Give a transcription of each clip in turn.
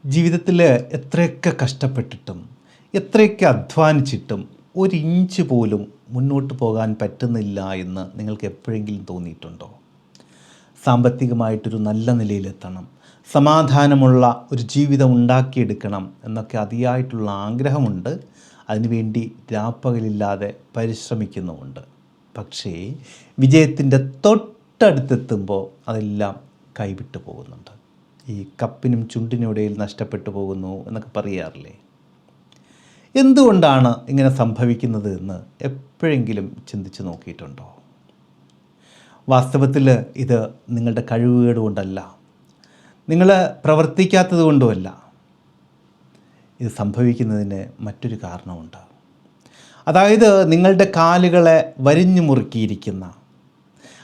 ജീവിതത്തിൽ എത്രയൊക്കെ കഷ്ടപ്പെട്ടിട്ടും എത്രയൊക്കെ അധ്വാനിച്ചിട്ടും ഒരു ഇഞ്ച് പോലും മുന്നോട്ട് പോകാൻ പറ്റുന്നില്ല എന്ന് നിങ്ങൾക്ക് എപ്പോഴെങ്കിലും തോന്നിയിട്ടുണ്ടോ? സാമ്പത്തികമായിട്ടൊരു നല്ല നിലയിലെത്തണം, സമാധാനമുള്ള ഒരു ജീവിതം ഉണ്ടാക്കിയെടുക്കണം എന്നൊക്കെ അതിയായിട്ടുള്ള ആഗ്രഹമുണ്ട്. അതിനുവേണ്ടി രാപ്പകലില്ലാതെ പരിശ്രമിക്കുന്നുമുണ്ട്. പക്ഷേ വിജയത്തിൻ്റെ തൊട്ടടുത്തെത്തുമ്പോൾ അതെല്ലാം കൈവിട്ടു പോകുന്നുണ്ട്. ഈ കപ്പിനും ചുണ്ടിനും ഇടയിൽ നഷ്ടപ്പെട്ടു പോകുന്നു എന്നൊക്കെ പറയാറില്ലേ? എന്തുകൊണ്ടാണ് ഇങ്ങനെ സംഭവിക്കുന്നത് എന്ന് എപ്പോഴെങ്കിലും ചിന്തിച്ച് നോക്കിയിട്ടുണ്ടോ? വാസ്തവത്തിൽ ഇത് നിങ്ങളുടെ കഴിവുകേട് കൊണ്ടല്ല, നിങ്ങൾ പ്രവർത്തിക്കാത്തത് കൊണ്ടുമല്ല. ഇത് സംഭവിക്കുന്നതിന് മറ്റൊരു കാരണമുണ്ട്. അതായത് നിങ്ങളുടെ കാലുകളെ വരിഞ്ഞു മുറുക്കിയിരിക്കുന്ന,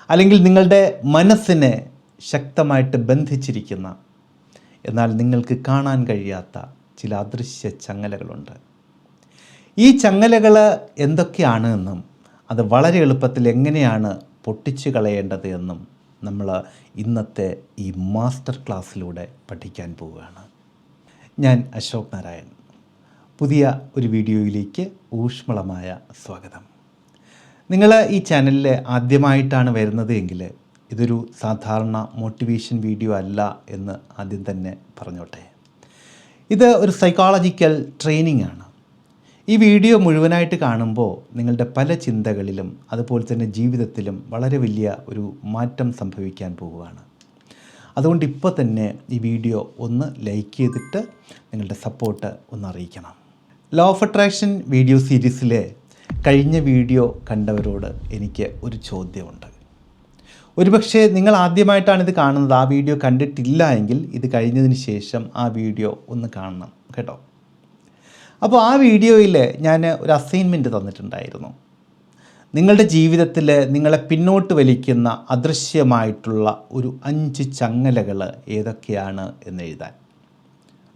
അല്ലെങ്കിൽ നിങ്ങളുടെ മനസ്സിനെ ശക്തമായിട്ട് ബന്ധിച്ചിരിക്കുന്ന, എന്നാൽ നിങ്ങൾക്ക് കാണാൻ കഴിയാത്ത ചില അദൃശ്യ ചങ്ങലകളുണ്ട്. ഈ ചങ്ങലകൾ എന്തൊക്കെയാണ് എന്നും അത് വളരെ എളുപ്പത്തിൽ എങ്ങനെയാണ് പൊട്ടിച്ചു കളയേണ്ടത് എന്നും നമ്മൾ ഇന്നത്തെ ഈ മാസ്റ്റർ ക്ലാസ്സിലൂടെ പഠിക്കാൻ പോവുകയാണ്. ഞാൻ അശോക് നാരായൺ. പുതിയ ഒരു വീഡിയോയിലേക്ക് ഊഷ്മളമായ സ്വാഗതം. നിങ്ങൾ ഈ ചാനലിൽ ആദ്യമായിട്ടാണ് വരുന്നത് എങ്കിൽ ഇതൊരു സാധാരണ മോട്ടിവേഷൻ വീഡിയോ അല്ല എന്ന് ആദ്യം തന്നെ പറഞ്ഞോട്ടെ. ഇത് ഒരു സൈക്കോളജിക്കൽ ട്രെയിനിങ് ആണ്. ഈ വീഡിയോ മുഴുവനായിട്ട് കാണുമ്പോൾ നിങ്ങളുടെ പല ചിന്തകളിലും അതുപോലെ തന്നെ ജീവിതത്തിലും വളരെ വലിയ ഒരു മാറ്റം സംഭവിക്കാൻ പോവുകയാണ്. അതുകൊണ്ട് ഇപ്പോൾ തന്നെ ഈ വീഡിയോ ഒന്ന് ലൈക്ക് ചെയ്തിട്ട് നിങ്ങളുടെ സപ്പോർട്ട് ഒന്ന് അറിയിക്കണം. ലോ ഓഫ് അട്രാക്ഷൻ വീഡിയോ സീരീസിലെ കഴിഞ്ഞ വീഡിയോ കണ്ടവരോട് എനിക്ക് ഒരു ചോദ്യമുണ്ട്. ഒരുപക്ഷെ നിങ്ങൾ ആദ്യമായിട്ടാണ് ഇത് കാണുന്നത്, ആ വീഡിയോ കണ്ടിട്ടില്ല എങ്കിൽ ഇത് കഴിഞ്ഞതിന് ശേഷം ആ വീഡിയോ ഒന്ന് കാണണം കേട്ടോ. അപ്പോൾ ആ വീഡിയോയിൽ ഞാൻ ഒരു അസൈൻമെൻറ്റ് തന്നിട്ടുണ്ടായിരുന്നു. നിങ്ങളുടെ ജീവിതത്തിൽ നിങ്ങളെ പിന്നോട്ട് വലിക്കുന്ന അദൃശ്യമായിട്ടുള്ള ഒരു 5 ചങ്ങലകൾ ഏതൊക്കെയാണ് എന്ന് എഴുതാൻ.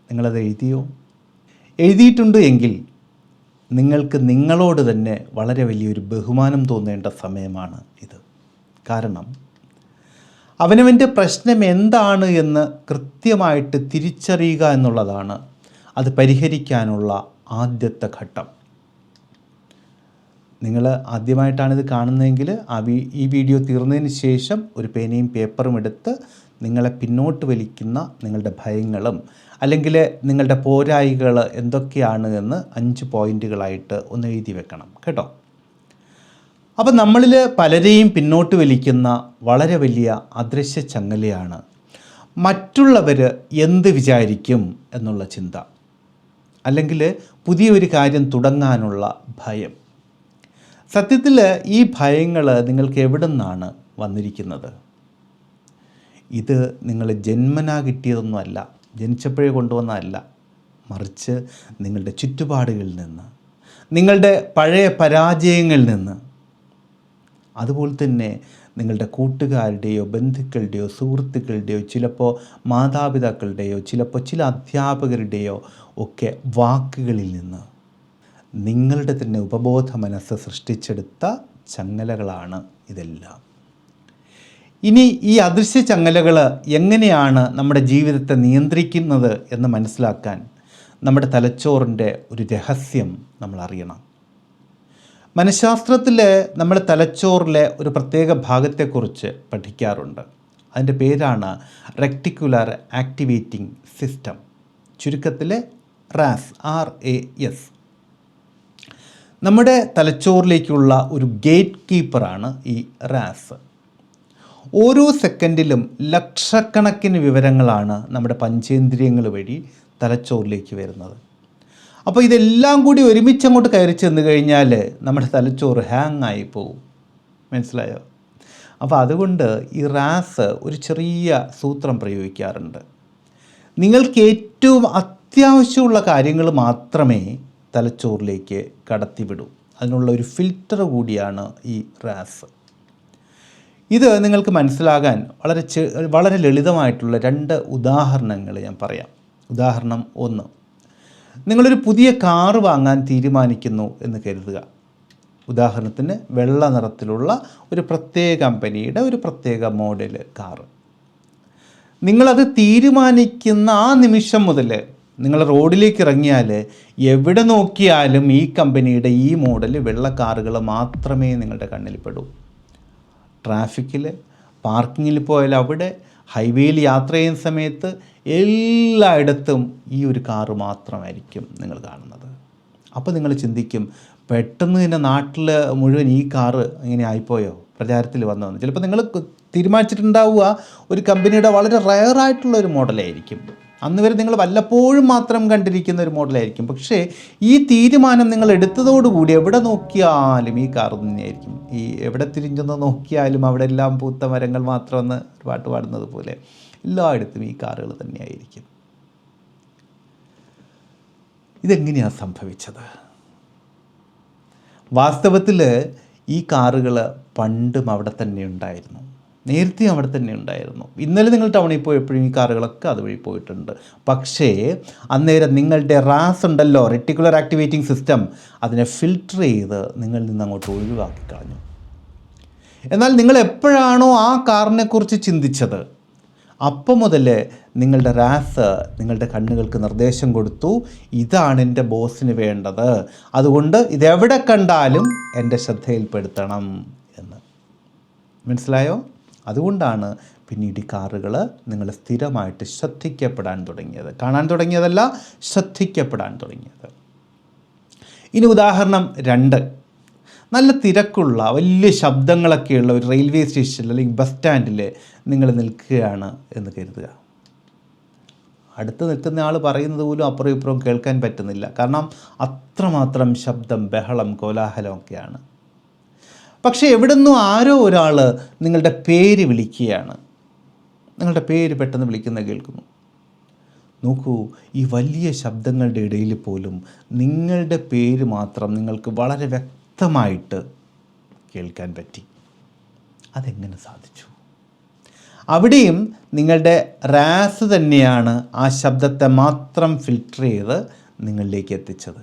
നിങ്ങളത് എഴുതിയോ? എഴുതിയിട്ടുണ്ട് എങ്കിൽ നിങ്ങൾക്ക് നിങ്ങളോട് തന്നെ വളരെ വലിയൊരു ബഹുമാനം തോന്നേണ്ട സമയമാണ് ഇത്. കാരണം അവനവൻ്റെ പ്രശ്നം എന്താണ് എന്ന് കൃത്യമായിട്ട് തിരിച്ചറിയുക എന്നുള്ളതാണ് അത് പരിഹരിക്കാനുള്ള ആദ്യത്തെ ഘട്ടം. നിങ്ങൾ ആദ്യമായിട്ടാണിത് കാണുന്നതെങ്കിൽ ഈ വീഡിയോ തീർന്നതിന് ശേഷം ഒരു പേനയും പേപ്പറും എടുത്ത് നിങ്ങളെ പിന്നോട്ട് വലിക്കുന്ന നിങ്ങളുടെ ഭയങ്ങളും അല്ലെങ്കിൽ നിങ്ങളുടെ പോരായികൾ എന്തൊക്കെയാണ് എന്ന് 5 പോയിൻ്റുകളായിട്ട് ഒന്ന് എഴുതി വെക്കണം കേട്ടോ. അപ്പം നമ്മളിൽ പലരെയും പിന്നോട്ട് വലിക്കുന്ന വളരെ വലിയ അദൃശ്യ ചങ്ങലയാണ് മറ്റുള്ളവർ എന്ത് വിചാരിക്കും എന്നുള്ള ചിന്ത, അല്ലെങ്കിൽ പുതിയൊരു കാര്യം തുടങ്ങാനുള്ള ഭയം. സത്യത്തിൽ ഈ ഭയങ്ങൾ നിങ്ങൾക്ക് എവിടെ നിന്നാണ് വന്നിരിക്കുന്നത്? ഇത് നിങ്ങൾ ജന്മനാ കിട്ടിയതൊന്നുമല്ല, ജനിച്ചപ്പോഴേ കൊണ്ടുവന്നതല്ല, മറിച്ച് നിങ്ങളുടെ ചുറ്റുപാടുകളിൽ നിന്ന്, നിങ്ങളുടെ പഴയ പരാജയങ്ങളിൽ നിന്ന്, അതുപോലെ തന്നെ നിങ്ങളുടെ കൂട്ടുകാരുടെയോ ബന്ധുക്കളുടെയോ സുഹൃത്തുക്കളുടെയോ ചിലപ്പോൾ മാതാപിതാക്കളുടെയോ ചിലപ്പോൾ ചില അധ്യാപകരുടെയോ ഒക്കെ വാക്കുകളിൽ നിന്ന് നിങ്ങളുടെ തന്നെ ഉപബോധ മനസ്സ് സൃഷ്ടിച്ചെടുത്ത ചങ്ങലകളാണ് ഇതെല്ലാം. ഇനി ഈ അദൃശ്യ ചങ്ങലകൾ എങ്ങനെയാണ് നമ്മുടെ ജീവിതത്തെ നിയന്ത്രിക്കുന്നത് എന്ന് മനസ്സിലാക്കാൻ നമ്മുടെ തലച്ചോറിൻ്റെ ഒരു രഹസ്യം നമ്മൾ അറിയണം. മനഃശാസ്ത്രത്തിൽ നമ്മൾ തലച്ചോറിലെ ഒരു പ്രത്യേക ഭാഗത്തെക്കുറിച്ച് പഠിക്കാറുണ്ട്. അതിൻ്റെ പേരാണ് റെക്ടിക്കുലർ ആക്ടിവേറ്റിംഗ് സിസ്റ്റം, ചുരുക്കത്തിൽ റാസ്, RAS. നമ്മുടെ തലച്ചോറിലേക്കുള്ള ഒരു ഗേറ്റ് കീപ്പറാണ് ഈ റാസ്. ഓരോ സെക്കൻഡിലും ലക്ഷക്കണക്കിന് വിവരങ്ങളാണ് നമ്മുടെ പഞ്ചേന്ദ്രിയങ്ങൾ വഴി തലച്ചോറിലേക്ക് വരുന്നത്. അപ്പോൾ ഇതെല്ലാം കൂടി ഒരുമിച്ച് അങ്ങോട്ട് കയറി ചെന്ന് കഴിഞ്ഞാൽ നമ്മുടെ തലച്ചോറ് ഹാങ് ആയി പോകും. മനസ്സിലായോ? അപ്പോൾ അതുകൊണ്ട് ഈ റാസ് ഒരു ചെറിയ സൂത്രം പ്രയോഗിക്കാറുണ്ട്. നിങ്ങൾക്ക് ഏറ്റവും അത്യാവശ്യമുള്ള കാര്യങ്ങൾ മാത്രമേ തലച്ചോറിലേക്ക് കടത്തിവിടൂ. അതിനുള്ള ഒരു ഫിൽറ്റർ കൂടിയാണ് ഈ റാസ്. ഇത് നിങ്ങൾക്ക് മനസ്സിലാകാൻ വളരെ ലളിതമായിട്ടുള്ള 2 ഉദാഹരണങ്ങൾ ഞാൻ പറയാം. ഉദാഹരണം 1, നിങ്ങളൊരു പുതിയ കാറ് വാങ്ങാൻ തീരുമാനിക്കുന്നു എന്ന് കരുതുക. ഉദാഹരണത്തിന് വെള്ള നിറത്തിലുള്ള ഒരു പ്രത്യേക കമ്പനിയുടെ ഒരു പ്രത്യേക മോഡൽ കാറ്. നിങ്ങളത് തീരുമാനിക്കുന്ന ആ നിമിഷം മുതൽ നിങ്ങൾ റോഡിലേക്ക് ഇറങ്ങിയാൽ എവിടെ നോക്കിയാലും ഈ കമ്പനിയുടെ ഈ മോഡൽ വെള്ള കാറുകൾ മാത്രമേ നിങ്ങളുടെ കണ്ണിൽ പെടൂ. ട്രാഫിക്കിൽ, പാർക്കിങ്ങിൽ പോയാൽ അവിടെ, ഹൈവേയിൽ യാത്ര ചെയ്യുന്ന സമയത്ത് എല്ലായിടത്തും ഈ ഒരു കാറ് മാത്രമായിരിക്കും നിങ്ങൾ കാണുന്നത്. അപ്പോൾ നിങ്ങൾ ചിന്തിക്കും, പെട്ടെന്ന് തന്നെ നാട്ടിൽ മുഴുവൻ ഈ കാറ് ഇങ്ങനെ ആയിപ്പോയോ, പ്രചാരത്തിൽ വന്നതെന്ന്. ചിലപ്പോൾ നിങ്ങൾ തീരുമാനിച്ചിട്ടുണ്ടാവുക ഒരു കമ്പനിയുടെ വളരെ റയറായിട്ടുള്ള ഒരു മോഡലായിരിക്കും. അന്ന് വരെ നിങ്ങൾ വല്ലപ്പോഴും മാത്രം കണ്ടിരിക്കുന്ന ഒരു മോഡലായിരിക്കും. പക്ഷേ ഈ തീരുമാനം നിങ്ങൾ എടുത്തതോടുകൂടി എവിടെ നോക്കിയാലും ഈ കാർ തന്നെയായിരിക്കും. ഈ എവിടെ തിരിഞ്ഞൊന്ന് നോക്കിയാലും അവിടെ എല്ലാം പൂത്ത മരങ്ങൾ മാത്രമെന്ന് ഒരു പാട്ട് പാടുന്നത് പോലെ എല്ലായിടത്തും ഈ കാറുകൾ തന്നെയായിരിക്കും. ഇതെങ്ങനെയാണ് സംഭവിച്ചത്? വാസ്തവത്തിൽ ഈ കാറുകൾ പണ്ടും അവിടെ തന്നെ ഉണ്ടായിരുന്നു, നേരത്തെയും അവിടെ തന്നെ ഉണ്ടായിരുന്നു. ഇന്നലെ നിങ്ങൾ ടൗണിൽ പോയപ്പോഴും ഈ കാറുകളൊക്കെ അതുവഴി പോയിട്ടുണ്ട്. പക്ഷേ അന്നേരം നിങ്ങളുടെ റാസ് ഉണ്ടല്ലോ, റെറ്റിക്കുലർ ആക്ടിവേറ്റിംഗ് സിസ്റ്റം, അതിനെ ഫിൽട്ടർ ചെയ്ത് നിങ്ങളിൽ നിന്ന് അങ്ങോട്ട് ഒഴിവാക്കി കളഞ്ഞു. എന്നാൽ നിങ്ങൾ എപ്പോഴാണോ ആ കാറിനെക്കുറിച്ച് ചിന്തിച്ചത്, അപ്പം മുതൽ നിങ്ങളുടെ റാസ് നിങ്ങളുടെ കണ്ണുകൾക്ക് നിർദ്ദേശം കൊടുത്തു, ഇതാണ് എൻ്റെ ബോസിന് വേണ്ടത്, അതുകൊണ്ട് ഇതെവിടെ കണ്ടാലും എൻ്റെ ശ്രദ്ധയിൽപ്പെടുത്തണം എന്ന്. മനസ്സിലായോ? അതുകൊണ്ടാണ് പിന്നീട് ഈ കാറുകൾ നിങ്ങൾ സ്ഥിരമായിട്ട് ശ്രദ്ധിക്കപ്പെടാൻ തുടങ്ങിയത്. കാണാൻ തുടങ്ങിയതല്ല, ശ്രദ്ധിക്കപ്പെടാൻ തുടങ്ങിയത്. ഇനി ഉദാഹരണം 2. നല്ല തിരക്കുള്ള വലിയ ശബ്ദങ്ങളൊക്കെയുള്ള ഒരു റെയിൽവേ സ്റ്റേഷനിൽ അല്ലെങ്കിൽ ബസ് സ്റ്റാൻഡിൽ നിങ്ങൾ നിൽക്കുകയാണ് എന്ന് കരുതുക. അടുത്ത് നിൽക്കുന്ന ആൾ പറയുന്നത് പോലും അപ്പുറം ഇപ്പുറം കേൾക്കാൻ പറ്റുന്നില്ല. കാരണം അത്രമാത്രം ശബ്ദം, ബഹളം, കോലാഹലമൊക്കെയാണ്. പക്ഷേ എവിടെ നിന്നും ആരോ ഒരാൾ നിങ്ങളുടെ പേര് വിളിക്കുകയാണ്. നിങ്ങളുടെ പേര് പെട്ടെന്ന് വിളിക്കുന്നത് കേൾക്കുന്നു. നോക്കൂ, ഈ വലിയ ശബ്ദങ്ങളുടെ ഇടയിൽ പോലും നിങ്ങളുടെ പേര് മാത്രം നിങ്ങൾക്ക് വളരെ വ്യക്തമായിട്ട് കേൾക്കാൻ പറ്റി. അതെങ്ങനെ സാധിച്ചു? അവിടെയും നിങ്ങളുടെ റാസ് തന്നെയാണ് ആ ശബ്ദത്തെ മാത്രം ഫിൽട്ടർ ചെയ്ത് നിങ്ങളിലേക്ക് എത്തിച്ചത്.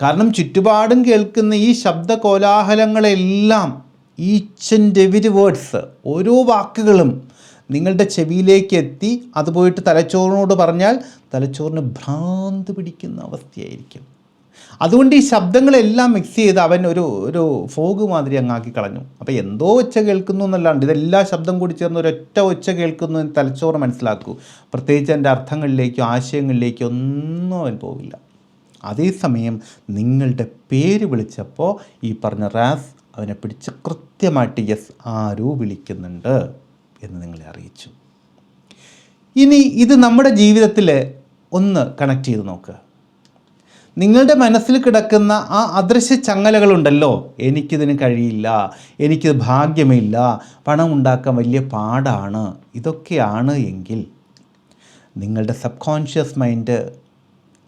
കാരണം ചുറ്റുപാടും കേൾക്കുന്ന ഈ ശബ്ദ കോലാഹലങ്ങളെല്ലാം, ഈച്ച് ആൻഡ് എവരി വേർഡ്സ്, ഓരോ വാക്കുകളും നിങ്ങളുടെ ചെവിയിലേക്ക് എത്തി അത് പോയിട്ട് തലച്ചോറിനോട് പറഞ്ഞാൽ തലച്ചോറിന് ഭ്രാന്ത് പിടിക്കുന്ന അവസ്ഥയായിരിക്കും. അതുകൊണ്ട് ഈ ശബ്ദങ്ങളെല്ലാം മിക്സ് ചെയ്ത് അവൻ ഒരു ഫോഗ് മാതിരി അങ്ങാക്കി കളഞ്ഞു. അപ്പോൾ എന്തോ ഒച്ച കേൾക്കുന്നു എന്നല്ലാണ്ട് ഇതെല്ലാ ശബ്ദം കൂടി ചേർന്ന് ഒരൊറ്റ ഒച്ച കേൾക്കുന്നു എന്ന് തലച്ചോറ് മനസ്സിലാക്കൂ. പ്രത്യേകിച്ച് എൻ്റെ അർത്ഥങ്ങളിലേക്കോ ആശയങ്ങളിലേക്കോ ഒന്നും അവൻ പോവില്ല. അതേസമയം നിങ്ങളുടെ പേര് വിളിച്ചപ്പോൾ ഈ പറഞ്ഞ റാസ് അവനെ പിടിച്ച് കൃത്യമായിട്ട് യെസ്, ആരോ വിളിക്കുന്നുണ്ട് എന്ന് നിങ്ങളെ അറിയിച്ചു. ഇനി ഇത് നമ്മുടെ ജീവിതത്തിൽ ഒന്ന് കണക്ട് ചെയ്ത് നോക്കുക. നിങ്ങളുടെ മനസ്സിൽ കിടക്കുന്ന ആ അദൃശ്യ ചങ്ങലകളുണ്ടല്ലോ, എനിക്കിതിന് കഴിയില്ല, എനിക്ക് ഭാഗ്യമില്ല, പണം ഉണ്ടാക്കാൻ വലിയ പാടാണ്, ഇതൊക്കെയാണ് എങ്കിൽ നിങ്ങളുടെ സബ് കോൺഷ്യസ് മൈൻഡ്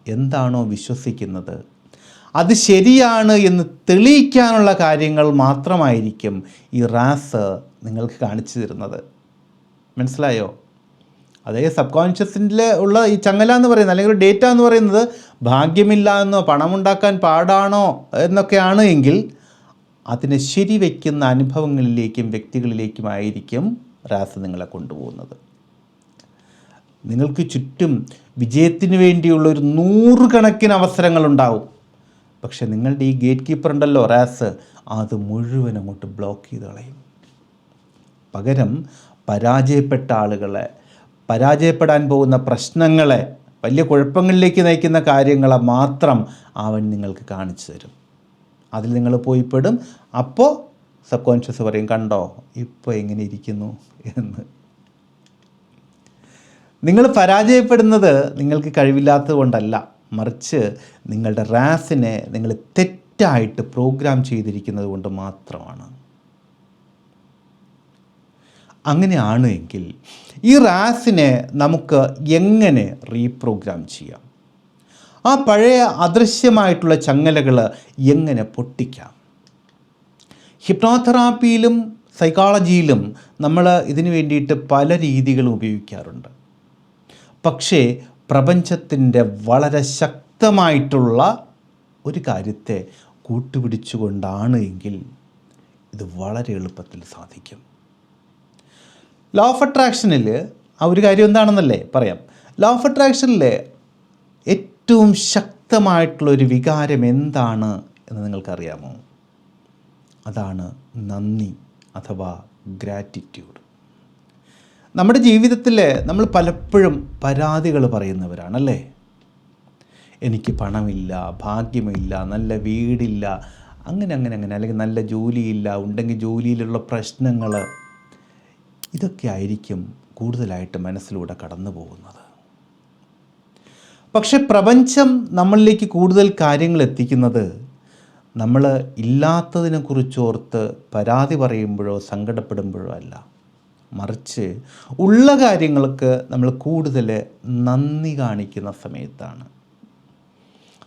എന്താണോ വിശ്വസിക്കുന്നത് അത് ശരിയാണ് എന്ന് തെളിയിക്കാനുള്ള കാര്യങ്ങൾ മാത്രമായിരിക്കും ഈ റാസ് നിങ്ങൾക്ക് കാണിച്ചു തരുന്നത്. മനസ്സിലായോ? അതേ സബ് കോൺഷ്യസിൽ ഉള്ള ഈ ചങ്ങല എന്ന് പറയുന്നത്, അല്ലെങ്കിൽ ഡേറ്റ എന്ന് പറയുന്നത് ഭാഗ്യമില്ല എന്നോ പണമുണ്ടാക്കാൻ പാടാണോ എന്നൊക്കെയാണ് എങ്കിൽ അതിനെ ശരിവെക്കുന്ന അനുഭവങ്ങളിലേക്കും വ്യക്തികളിലേക്കുമായിരിക്കും റാസ് നിങ്ങളെ കൊണ്ടുപോകുന്നത്. നിങ്ങൾക്ക് ചുറ്റും വിജയത്തിന് വേണ്ടിയുള്ള ഒരു 100 കണക്കിന് അവസരങ്ങളുണ്ടാവും. പക്ഷെ നിങ്ങളുടെ ഈ ഗേറ്റ് കീപ്പർ ഉണ്ടല്ലോ റാസ്, അത് മുഴുവൻ അങ്ങോട്ട് ബ്ലോക്ക് ചെയ്ത് കളയും. പകരം പരാജയപ്പെട്ട ആളുകളെ, പരാജയപ്പെടാൻ പോകുന്ന പ്രശ്നങ്ങളെ, വലിയ കുഴപ്പങ്ങളിലേക്ക് നയിക്കുന്ന കാര്യങ്ങളെ മാത്രം അവൻ നിങ്ങൾക്ക് കാണിച്ചു തരും. അതിൽ നിങ്ങൾ പോയി പെടും. അപ്പോൾ സബ് കോൺഷ്യസ് പറയും, കണ്ടോ ഇപ്പോൾ എങ്ങനെ ഇരിക്കുന്നു എന്ന്. നിങ്ങൾ പരാജയപ്പെടുന്നത് നിങ്ങൾക്ക് കഴിവില്ലാത്തത് കൊണ്ടല്ല, മറിച്ച് നിങ്ങളുടെ റാസിനെ നിങ്ങൾ തെറ്റായിട്ട് പ്രോഗ്രാം ചെയ്തിരിക്കുന്നത് കൊണ്ട് മാത്രമാണ്. അങ്ങനെയാണ് എങ്കിൽ ഈ റാസിനെ നമുക്ക് എങ്ങനെ റീപ്രോഗ്രാം ചെയ്യാം? ആ പഴയ അദൃശ്യമായിട്ടുള്ള ചങ്ങലകൾ എങ്ങനെ പൊട്ടിക്കാം? ഹിപ്നോതെറാപ്പിയിലും സൈക്കോളജിയിലും നമ്മൾ ഇതിനു വേണ്ടിയിട്ട് പല രീതികളും ഉപയോഗിക്കാറുണ്ട്. പക്ഷേ പ്രപഞ്ചത്തിൻ്റെ വളരെ ശക്തമായിട്ടുള്ള ഒരു കാര്യത്തെ കൂട്ടുപിടിച്ചുകൊണ്ടാണ് എങ്കിൽ ഇത് വളരെ എളുപ്പത്തിൽ സാധിക്കും. ലോ ഓഫ് അട്രാക്ഷനിൽ ആ ഒരു കാര്യം എന്താണെന്നല്ലേ പറയാം. ലോ ഓഫ് അട്രാക്ഷനിലെ ഏറ്റവും ശക്തമായിട്ടുള്ളൊരു വികാരം എന്താണ് എന്ന് നിങ്ങൾക്കറിയാമോ? അതാണ് നന്ദി അഥവാ ഗ്രാറ്റിറ്റ്യൂഡ്. നമ്മുടെ ജീവിതത്തിൽ നമ്മൾ പലപ്പോഴും പരാതികൾ പറയുന്നവരാണല്ലേ. എനിക്ക് പണമില്ല, ഭാഗ്യമില്ല, നല്ല വീടില്ല, അങ്ങനെ അല്ലെങ്കിൽ നല്ല ജോലിയില്ല, ഉണ്ടെങ്കിൽ ജോലിയിലുള്ള പ്രശ്നങ്ങൾ, ഇതൊക്കെ ആയിരിക്കും കൂടുതലായിട്ട് മനസ്സിലൂടെ കടന്നു പോകുന്നത്. പക്ഷെ പ്രപഞ്ചം നമ്മളിലേക്ക് കൂടുതൽ കാര്യങ്ങൾ എത്തിക്കുന്നത് നമ്മൾ ഇല്ലാത്തതിനെക്കുറിച്ചോർത്ത് പരാതി പറയുമ്പോഴോ സങ്കടപ്പെടുമ്പോഴോ അല്ല, മറിച്ച് ഉള്ള കാര്യങ്ങൾക്ക് നമ്മൾ കൂടുതൽ നന്ദി കാണിക്കുന്ന സമയത്താണ്.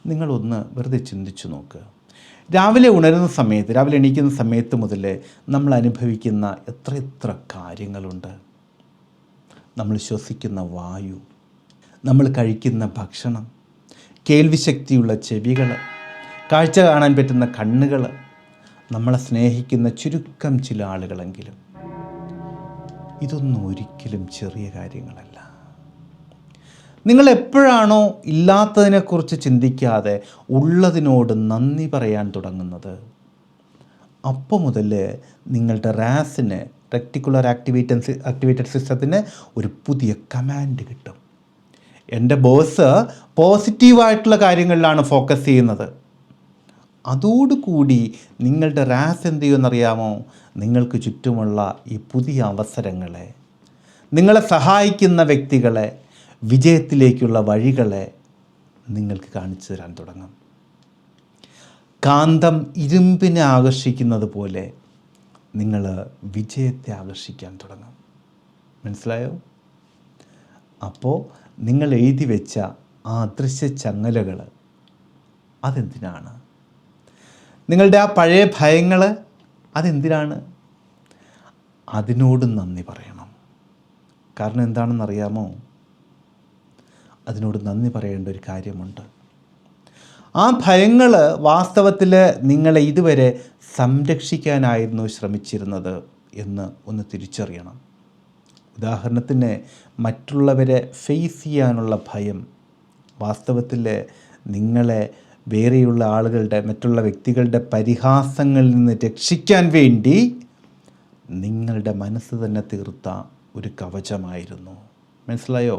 നിങ്ങളൊന്ന് വെറുതെ ചിന്തിച്ചു നോക്ക്. രാവിലെ ഉണരുന്ന സമയത്ത്, രാവിലെ എണീക്കുന്ന സമയത്ത് മുതൽ നമ്മൾ അനുഭവിക്കുന്ന എത്ര കാര്യങ്ങളുണ്ട്. നമ്മൾ ശ്വസിക്കുന്ന വായു, നമ്മൾ കഴിക്കുന്ന ഭക്ഷണം, കേൾവിശക്തിയുള്ള ചെവികൾ, കാഴ്ച കാണാൻ പറ്റുന്ന കണ്ണുകൾ, നമ്മളെ സ്നേഹിക്കുന്ന ചുരുക്കം ചില ആളുകളെങ്കിലും. ഇതൊന്നും ഒരിക്കലും ചെറിയ കാര്യങ്ങളല്ല. നിങ്ങൾ എപ്പോഴാണോ ഇല്ലാത്തതിനെക്കുറിച്ച് ചിന്തിക്കാതെ ഉള്ളതിനോട് നന്ദി പറയാൻ തുടങ്ങുന്നത്, അപ്പോൾ മുതൽ നിങ്ങളുടെ റാസിന്, റെക്ടിക്കുലർ ആക്ടിവേറ്റഡ് സിസ്റ്റത്തിന് ഒരു പുതിയ കമാൻഡ് കിട്ടും. എൻ്റെ ബോസ് പോസിറ്റീവായിട്ടുള്ള കാര്യങ്ങളിലാണ് ഫോക്കസ് ചെയ്യുന്നത്. അതോടുകൂടി നിങ്ങളുടെ റാസ് എന്ത് ചെയ്യുമെന്നറിയാമോ? നിങ്ങൾക്ക് ചുറ്റുമുള്ള ഈ പുതിയ അവസരങ്ങളെ, നിങ്ങളെ സഹായിക്കുന്ന വ്യക്തികളെ, വിജയത്തിലേക്കുള്ള വഴികളെ നിങ്ങൾക്ക് കാണിച്ചു തരാൻ തുടങ്ങും. കാന്തം ഇരുമ്പിനെ ആകർഷിക്കുന്നത് പോലെ നിങ്ങൾ വിജയത്തെ ആകർഷിക്കാൻ തുടങ്ങും. മനസ്സിലായോ? അപ്പോൾ നിങ്ങൾ എഴുതി വെച്ച ആ അദൃശ്യ ചങ്ങലകൾ അതെന്തിനാണ്? നിങ്ങളുടെ ആ പഴയ ഭയങ്ങൾ അതെന്തിനാണ്? അതിനോട് നന്ദി പറയണം. കാരണം എന്താണെന്നറിയാമോ? അതിനോട് നന്ദി പറയേണ്ട ഒരു കാര്യമുണ്ട്. ആ ഭയങ്ങൾ വാസ്തവത്തിൽ നിങ്ങളെ ഇതുവരെ സംരക്ഷിക്കാനായിരുന്നു ശ്രമിച്ചിരുന്നത് എന്ന് ഒന്ന് തിരിച്ചറിയണം. ഉദാഹരണത്തിന്, മറ്റുള്ളവരെ ഫേസ് ചെയ്യാനുള്ള ഭയം വാസ്തവത്തിൽ നിങ്ങളെ വേറെയുള്ള ആളുകളുടെ, മറ്റുള്ള വ്യക്തികളുടെ പരിഹാസങ്ങളിൽ നിന്ന് രക്ഷിക്കാൻ വേണ്ടി നിങ്ങളുടെ മനസ്സ് തന്നെ തീർത്ത ഒരു കവചമായിരുന്നു. മനസ്സിലായോ?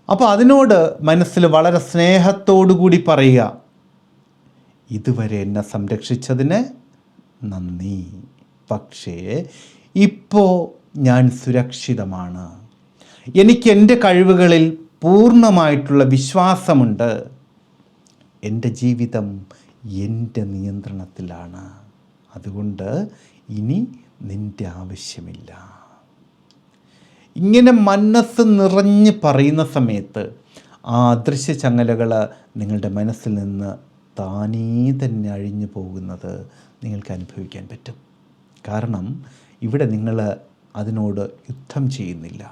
അപ്പോൾ അതിനോട് മനസ്സിൽ വളരെ സ്നേഹത്തോടു കൂടി പറയുക, ഇതുവരെ എന്നെ സംരക്ഷിച്ചതിന് നന്ദി. പക്ഷേ ഇപ്പോൾ ഞാൻ സുരക്ഷിതമാണ്. എനിക്ക് എൻ്റെ കഴിവുകളിൽ പൂർണ്ണമായിട്ടുള്ള വിശ്വാസമുണ്ട്. എൻ്റെ ജീവിതം എൻ്റെ നിയന്ത്രണത്തിലാണ്. അതുകൊണ്ട് ഇനി നിൻ്റെ ആവശ്യമില്ല. ഇങ്ങനെ മനസ്സ് നിറഞ്ഞ് പറയുന്ന സമയത്ത് ആ അദൃശ്യ ചങ്ങലകൾ നിങ്ങളുടെ മനസ്സിൽ നിന്ന് താനേ തന്നെ അഴിഞ്ഞു പോകുന്നത് നിങ്ങൾക്ക് അനുഭവിക്കാൻ പറ്റും. കാരണം ഇവിടെ നിങ്ങൾ അതിനോട് യുദ്ധം ചെയ്യുന്നില്ല,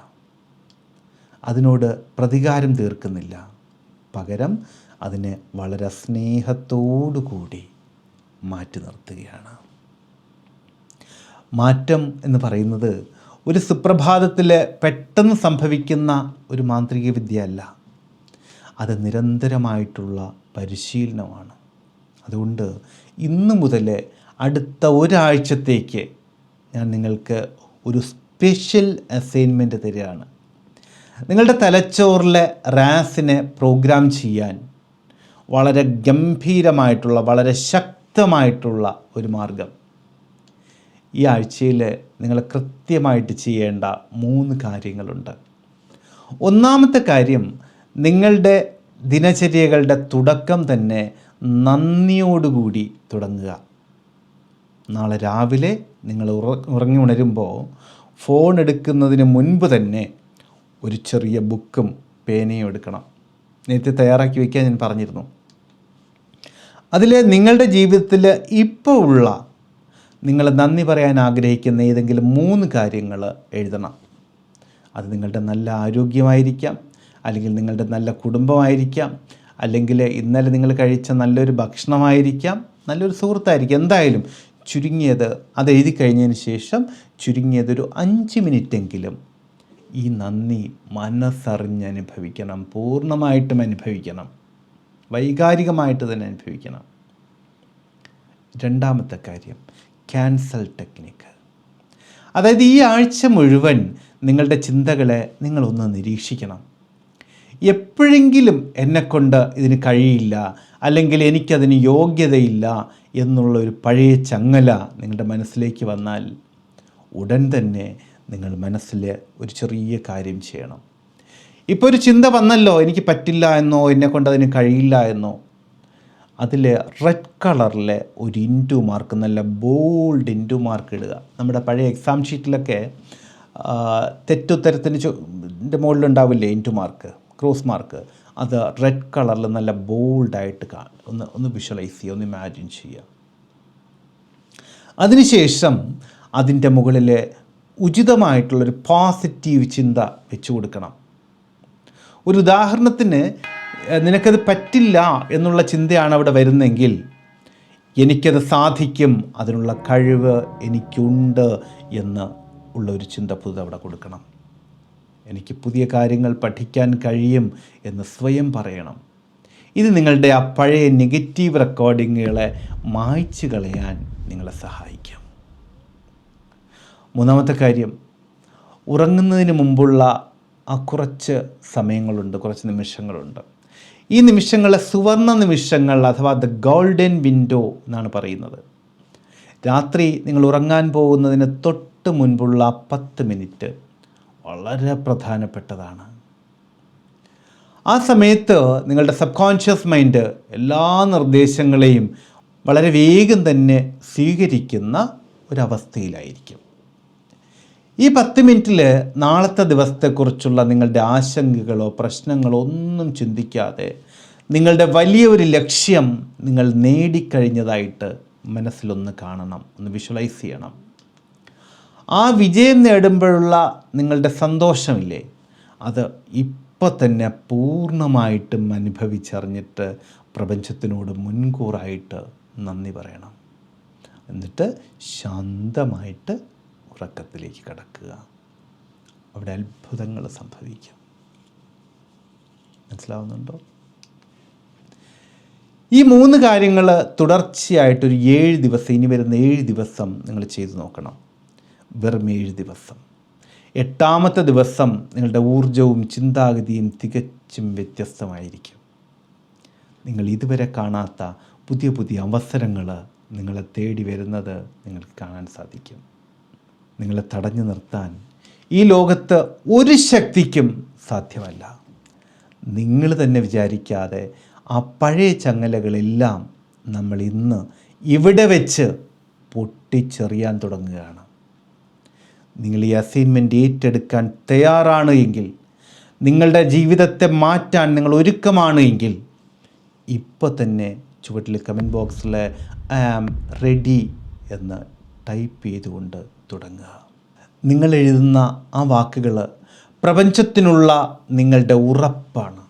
അതിനോട് പ്രതികാരം തീർക്കുന്നില്ല. പകരം അതിനെ വളരെ സ്നേഹത്തോടു കൂടി മാറ്റി നിർത്തുകയാണ്. മാറ്റം എന്ന് പറയുന്നത് ഒരു സുപ്രഭാതത്തിൽ പെട്ടെന്ന് സംഭവിക്കുന്ന ഒരു മാന്ത്രിക വിദ്യ അല്ല. അത് നിരന്തരമായിട്ടുള്ള പരിശീലനമാണ്. അതുകൊണ്ട് ഇന്നു മുതൽ അടുത്ത ഒരാഴ്ചത്തേക്ക് ഞാൻ നിങ്ങൾക്ക് ഒരു സ്പെഷ്യൽ അസൈൻമെൻറ്റ് തരികയാണ്. നിങ്ങളുടെ തലച്ചോറിലെ റാസിനെ പ്രോഗ്രാം ചെയ്യാൻ വളരെ ഗംഭീരമായിട്ടുള്ള, വളരെ ശക്തമായിട്ടുള്ള ഒരു മാർഗം. ഈ ആഴ്ചയിൽ നിങ്ങൾ കൃത്യമായിട്ട് ചെയ്യേണ്ട 3 കാര്യങ്ങളുണ്ട്. ഒന്നാമത്തെ കാര്യം, നിങ്ങളുടെ ദിനചര്യകളുടെ തുടക്കം തന്നെ നന്ദിയോടുകൂടി തുടങ്ങുക. നാളെ രാവിലെ നിങ്ങൾ ഉറങ്ങി ഉണരുമ്പോൾ ഫോൺ എടുക്കുന്നതിന് മുൻപ് തന്നെ ഒരു ചെറിയ ബുക്കും പേനയും എടുക്കണം. നേരത്തെ തയ്യാറാക്കി വയ്ക്കാൻ ഞാൻ പറഞ്ഞിരുന്നു. അതിൽ നിങ്ങളുടെ ജീവിതത്തിൽ ഇപ്പോൾ ഉള്ള, നിങ്ങൾ നന്ദി പറയാൻ ആഗ്രഹിക്കുന്ന ഏതെങ്കിലും 3 കാര്യങ്ങൾ എഴുതണം. അത് നിങ്ങളുടെ നല്ല ആരോഗ്യമായിരിക്കാം, അല്ലെങ്കിൽ നിങ്ങളുടെ നല്ല കുടുംബമായിരിക്കാം, അല്ലെങ്കിൽ ഇന്നലെ നിങ്ങൾ കഴിച്ച നല്ലൊരു ഭക്ഷണമായിരിക്കാം, നല്ലൊരു സുഹൃത്തായിരിക്കും. എന്തായാലും ചുരുങ്ങിയത് അത് എഴുതി കഴിഞ്ഞതിന് ശേഷം ചുരുങ്ങിയതൊരു 5 മിനിറ്റെങ്കിലും ഈ നന്ദി മനസ്സറിഞ്ഞ് അനുഭവിക്കണം, പൂർണ്ണമായിട്ടും അനുഭവിക്കണം, വൈകാരികമായിട്ട് തന്നെ അനുഭവിക്കണം. രണ്ടാമത്തെ കാര്യം, ക്യാൻസൽ ടെക്നിക്ക്. അതായത് ഈ ആഴ്ച മുഴുവൻ നിങ്ങളുടെ ചിന്തകളെ നിങ്ങളൊന്ന് നിരീക്ഷിക്കണം. എപ്പോഴെങ്കിലും എന്നെക്കൊണ്ട് ഇതിന് കഴിയില്ല, അല്ലെങ്കിൽ എനിക്കതിന് യോഗ്യതയില്ല എന്നുള്ളൊരു പഴയ ചങ്ങല നിങ്ങളുടെ മനസ്സിലേക്ക് വന്നാൽ ഉടൻ തന്നെ നിങ്ങൾ മനസ്സിൽ ഒരു ചെറിയ കാര്യം ചെയ്യണം. ഇപ്പോൾ ഒരു ചിന്ത വന്നല്ലോ, എനിക്ക് പറ്റില്ല എന്നോ എന്നെക്കൊണ്ട് അതിന് കഴിയില്ല എന്നോ, അതിൽ റെഡ് കളറിലെ ഒരു ഇൻറ്റു മാർക്ക്, നല്ല ബോൾഡ് ഇൻറ്റു മാർക്ക് ഇടുക. നമ്മുടെ പഴയ എക്സാം ഷീറ്റിലൊക്കെ തെറ്റുത്തരത്തിന് മുകളിലുണ്ടാവില്ലേ ഇൻറ്റു മാർക്ക്, ക്രോസ് മാർക്ക്, അത് റെഡ് കളറിൽ നല്ല ബോൾഡായിട്ട് ഒന്ന് വിഷ്വലൈസ് ചെയ്യുക, ഒന്ന് ഇമാജിൻ ചെയ്യുക. അതിനുശേഷം അതിൻ്റെ മുകളിൽ ഉചിതമായിട്ടുള്ളൊരു പോസിറ്റീവ് ചിന്ത വെച്ചു കൊടുക്കണം. ഒരു ഉദാഹരണത്തിന്, നിനക്കത് പറ്റില്ല എന്നുള്ള ചിന്തയാണ് അവിടെ വരുന്നതെങ്കിൽ എനിക്കത് സാധിക്കും, അതിനുള്ള കഴിവ് എനിക്കുണ്ട് എന്ന് ഉള്ളൊരു ചിന്ത അവിടെ കൊടുക്കണം. എനിക്ക് പുതിയ കാര്യങ്ങൾ പഠിക്കാൻ കഴിയും എന്ന് സ്വയം പറയണം. ഇത് നിങ്ങളുടെ ആ പഴയ നെഗറ്റീവ് റെക്കോർഡിങ്ങുകളെ മായ്ച്ചു കളയാൻ നിങ്ങളെ സഹായിക്കും. മൂന്നാമത്തെ കാര്യം, ഉറങ്ങുന്നതിന് മുമ്പുള്ള ആ കുറച്ച് സമയങ്ങളുണ്ട്, കുറച്ച് നിമിഷങ്ങളുണ്ട്. ഈ നിമിഷങ്ങളെ സുവർണ നിമിഷങ്ങൾ അഥവാ ദ ഗോൾഡൻ വിൻഡോ എന്നാണ് പറയുന്നത്. രാത്രി നിങ്ങൾ ഉറങ്ങാൻ പോകുന്നതിന് തൊട്ട് മുൻപുള്ള 10 മിനിറ്റ് വളരെ പ്രധാനപ്പെട്ടതാണ്. ആ സമയത്ത് നിങ്ങളുടെ സബ് കോൺഷ്യസ് മൈൻഡ് എല്ലാ നിർദ്ദേശങ്ങളെയും വളരെ വേഗം തന്നെ സ്വീകരിക്കുന്ന ഒരവസ്ഥയിലായിരിക്കും. ഈ 10 മിനിറ്റിൽ നാളത്തെ ദിവസത്തെക്കുറിച്ചുള്ള നിങ്ങളുടെ ആശങ്കകളോ പ്രശ്നങ്ങളോ ഒന്നും ചിന്തിക്കാതെ നിങ്ങളുടെ വലിയൊരു ലക്ഷ്യം നിങ്ങൾ നേടിക്കഴിഞ്ഞതായിട്ട് മനസ്സിലൊന്ന് കാണണം, ഒന്ന് വിഷ്വലൈസ് ചെയ്യണം. ആ വിജയം നേടുമ്പോഴുള്ള നിങ്ങളുടെ സന്തോഷമില്ലേ, അത് ഇപ്പോൾ തന്നെ പൂർണ്ണമായിട്ടും അനുഭവിച്ചറിഞ്ഞിട്ട് പ്രപഞ്ചത്തിനോട് മുൻകൂറായിട്ട് നന്ദി പറയണം. എന്നിട്ട് ശാന്തമായിട്ട് ഉറക്കത്തിലേക്ക് കടക്കുക. അവിടെ അത്ഭുതങ്ങൾ സംഭവിക്കും. മനസ്സിലാവുന്നുണ്ടോ? ഈ 3 കാര്യങ്ങൾ തുടർച്ചയായിട്ടൊരു 7 ദിവസം, ഇനി വരുന്ന 7 ദിവസം നിങ്ങൾ ചെയ്തു നോക്കണം. വെറും 7 ദിവസം. 8ാമത്തെ ദിവസം നിങ്ങളുടെ ഊർജവും ചിന്താഗതിയും തികച്ചും വ്യത്യസ്തമായിരിക്കും. നിങ്ങൾ ഇതുവരെ കാണാത്ത പുതിയ പുതിയ അവസരങ്ങൾ നിങ്ങളെ തേടി വരുന്നത് നിങ്ങൾക്ക് കാണാൻ സാധിക്കും. നിങ്ങളെ തടഞ്ഞു നിർത്താൻ ഈ ലോകത്ത് ഒരു ശക്തിക്കും സാധ്യമല്ല. നിങ്ങൾ തന്നെ വിചാരിക്കാതെ ആ പഴയ ചങ്ങലകളെല്ലാം നമ്മൾ ഇന്ന് ഇവിടെ വെച്ച് പൊട്ടിച്ചെറിയാൻ തുടങ്ങുകയാണ്. നിങ്ങൾ ഈ അസൈൻമെൻറ്റ് ഏറ്റെടുക്കാൻ തയ്യാറാണ് എങ്കിൽ, നിങ്ങളുടെ ജീവിതത്തെ മാറ്റാൻ നിങ്ങൾ ഒരുക്കമാണ് എങ്കിൽ, ഇപ്പോൾ തന്നെ ചുവട്ടിൽ കമൻറ്റ് ബോക്സിൽ ഐ ആം റെഡി എന്ന് ടൈപ്പ് ചെയ്തുകൊണ്ട് തുടങ്ങുക. നിങ്ങൾ എഴുതുന്ന ആ വാക്കുകൾ പ്രപഞ്ചത്തിനുള്ള നിങ്ങളുടെ ഉറപ്പാണ്.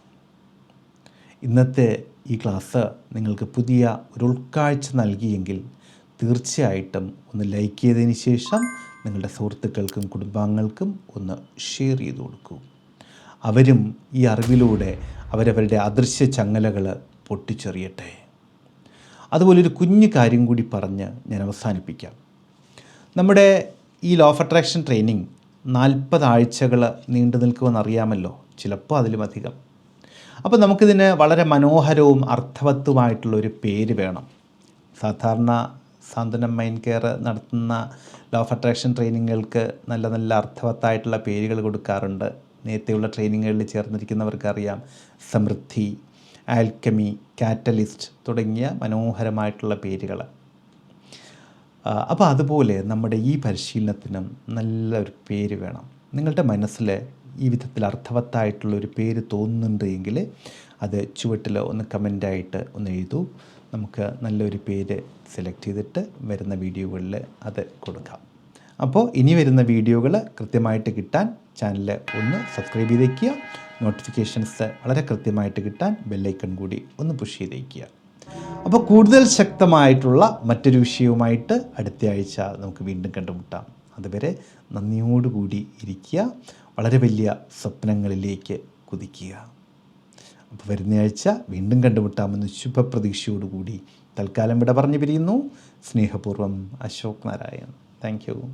ഇന്നത്തെ ഈ ക്ലാസ് നിങ്ങൾക്ക് പുതിയ ഒരു ഉൾക്കാഴ്ച നൽകിയെങ്കിൽ തീർച്ചയായിട്ടും ഒന്ന് ലൈക്ക് ചെയ്തതിന് ശേഷം നിങ്ങളുടെ സുഹൃത്തുക്കൾക്കും കുടുംബാംഗങ്ങൾക്കും ഒന്ന് ഷെയർ ചെയ്ത് കൊടുക്കൂ. അവരും ഈ അറിവിലൂടെ അവരവരുടെ അദൃശ്യ ചങ്ങലകൾ പൊട്ടിച്ചെറിയട്ടെ. അതുപോലൊരു കുഞ്ഞു കാര്യം കൂടി പറഞ്ഞ് ഞാൻ അവസാനിപ്പിക്കാം. നമ്മുടെ ഈ ലോ ഓഫ് അട്രാക്ഷൻ ട്രെയിനിങ് 40 ആഴ്ചകൾ നീണ്ടു നിൽക്കുമെന്നറിയാമല്ലോ, ചിലപ്പോൾ അതിലുമധികം. അപ്പോൾ നമുക്കിതിന് വളരെ മനോഹരവും അർത്ഥവത്തുമായിട്ടുള്ളൊരു പേര് വേണം. സാധാരണ സാന്ത്വനം മൈൻഡ് കെയർ നടത്തുന്ന ലോ ഓഫ് അട്രാക്ഷൻ ട്രെയിനിങ്ങുകൾക്ക് നല്ല നല്ല അർത്ഥവത്തായിട്ടുള്ള പേരുകൾ കൊടുക്കാറുണ്ട്. നേരത്തെയുള്ള ട്രെയിനിങ്ങുകളിൽ ചേർന്നിരിക്കുന്നവർക്കറിയാം. സമൃദ്ധി, ആൽക്കമി, കാറ്റലിസ്റ്റ് തുടങ്ങിയ മനോഹരമായിട്ടുള്ള പേരുകൾ. അപ്പോൾ അതുപോലെ നമ്മുടെ ഈ പരിശീലനത്തിനും നല്ലൊരു പേര് വേണം. നിങ്ങളുടെ മനസ്സിൽ ഈ വിധത്തിൽ അർത്ഥവത്തായിട്ടുള്ളൊരു പേര് തോന്നുന്നുണ്ട് എങ്കിൽ അത് ചുവട്ടിൽ ഒന്ന് കമൻ്റായിട്ട് ഒന്ന് എഴുതൂ. നമുക്ക് നല്ലൊരു പേര് സെലക്ട് ചെയ്തിട്ട് വരുന്ന വീഡിയോകളിൽ അത് കൊടുക്കാം. അപ്പോൾ ഇനി വരുന്ന വീഡിയോകൾ കൃത്യമായിട്ട് കിട്ടാൻ ചാനൽ ഒന്ന് സബ്സ്ക്രൈബ് ചെയ്തേക്കുക. നോട്ടിഫിക്കേഷൻസ് വളരെ കൃത്യമായിട്ട് കിട്ടാൻ ബെല്ലൈക്കൺ കൂടി ഒന്ന് പുഷ് ചെയ്തേക്കുക. അപ്പോൾ കൂടുതൽ ശക്തമായിട്ടുള്ള മറ്റൊരു വിഷയവുമായിട്ട് അടുത്ത ആഴ്ച നമുക്ക് വീണ്ടും കണ്ടുമുട്ടാം. അതുവരെ നന്ദിയോടുകൂടി ഇരിക്കുക. വളരെ വലിയ സ്വപ്നങ്ങളിലേക്ക് കുതിക്കുക. അപ്പോൾ വരുന്നയാഴ്ച വീണ്ടും കണ്ടുമുട്ടാമെന്ന് ശുഭപ്രതീക്ഷയോടുകൂടി തൽക്കാലം വിട പറഞ്ഞു പിരിയുന്നു. സ്നേഹപൂർവ്വം, അശോക് നാരായൺ. Thank you.